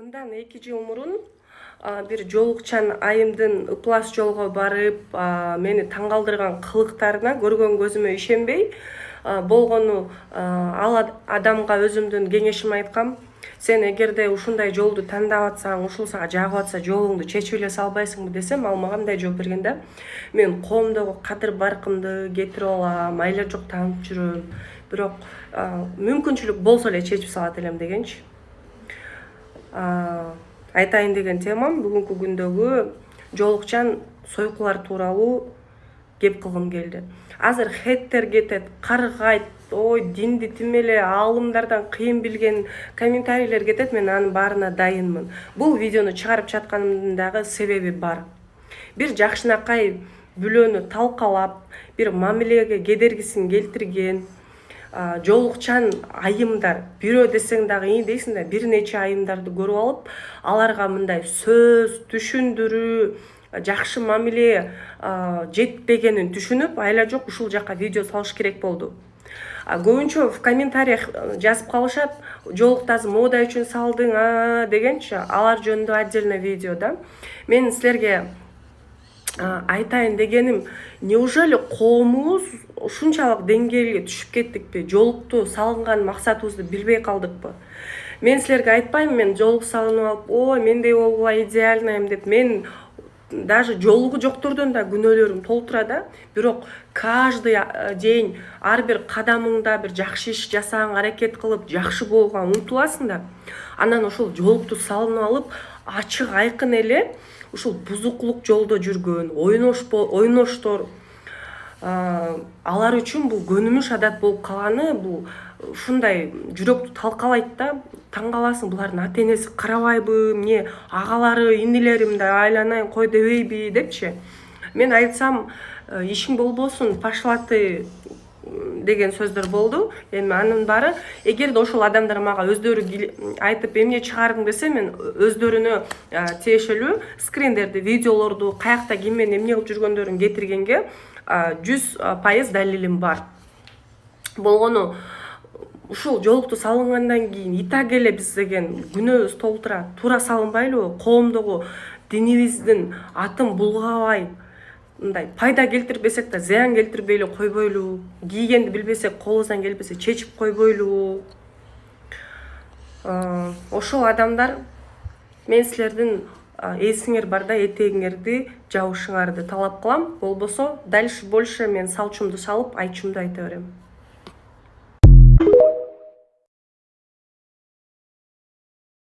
Мындан 2 жыл мурун бир жолукчан айымдын ыплас жолго барып, мени таң калтырган кылыктарына көргөн көзүмө ишенбей, болгону ал адамга өзүмдүн кеңешимди айткам. Сен эгерде ушундай жолду тандап атсаң, ушул сага жагып атса, жолуңду чечип эле салбайсыңбы десем, ал мага мындай жооп берген да: мен коомдогу кадыр баркымды кетирип алам, айла жок таанып жүрөм, бирок мүмкүнчүлүк болсо эле чечип салат элем дегенчи. Айтайын деген темам бүгүнкү күндөгү жолукчан сойкулар тууралуу кеп кылгым келди. Азыр хеттер кетет, каргайт, ой динди тим эле аалымдардан кыйын билген комментарийлер кетет, мен анын баарына дайынмын. Бул видеону чыгарып жатканымдын дагы себеби бар. Бир жакшынакай бүлөнү талкалап, бир мамилеге кедергисин келтирген жолукчан айымдар, бирөө десең дагы ии дейсиң да, бир нече айымдарды көрүп алып, аларга мындай сөз, түшүндүрүү, жакшы мамиле жетпегенин түшүнүп, айла жок ушул жака видео салыш керек болду. Көбүнчө в комментариях жазып калышат: жолукту азыр мода үчүн салдың дегенчи. Алар жөнүндө отдельно видео да. Мен силерге айтайын дегеним, неужели коомубуз ушунчалык деңгээлге түшүп кеттикпи? Жолукту салынган максатыбызды билбей калдыкпы? Мен силерге айтпайм, мен жолук салынып алып, ой мендей болгула идеальныйм деп. Мен даже жолугу жоктордон да күнөөлөрүм толтура да. Бирок каждый день ар бир кадамыңда бир жакшы иш жасаганга аракет кылып, жакшы болууга умтуласың да. Анан ошол жолукту салынып алып, ачык айкын эле ушул бузуклук жолдо жүргөн ойноштор, алар үчүн бул көнүмүш адат болуп калганы, бул ушундай жүрөктү талкалайт да. Таң каласың, булардын ата энеси карабайбы, эмне агалары, инилеримди айланайын кой дебейби депчи. Мен айтсам, ишиң болбосун, пашлаты деген сөздөр болду. Эми анын баары, эгерде ошол адамдар мага өздөрү айтып эмне чыгардың десе, мен өздөрүнө тиешелүү скриндерди, видеолорду, каякта ким менен эмне кылып жүргөндөрүн кетиргенге 100% далилим бар. Болгону ушул жолукту салынгандан кийин итак эле биз деген күнөөбүз толтура туура салынбайлыбы? Коомдогу динибиздин атын булгабай, мындай пайда келтирбесек да зыян келтирбей эле койбойлубу? Кийгенди билбесек, колубуздан келбесе чечип койбойлубу? Ошол адамдар, мен силердин эсиңер барда этегиңерди жабышыңарды талап кылам. Болбосо дальше больше мен салчумду салып, айтчумду айта берем.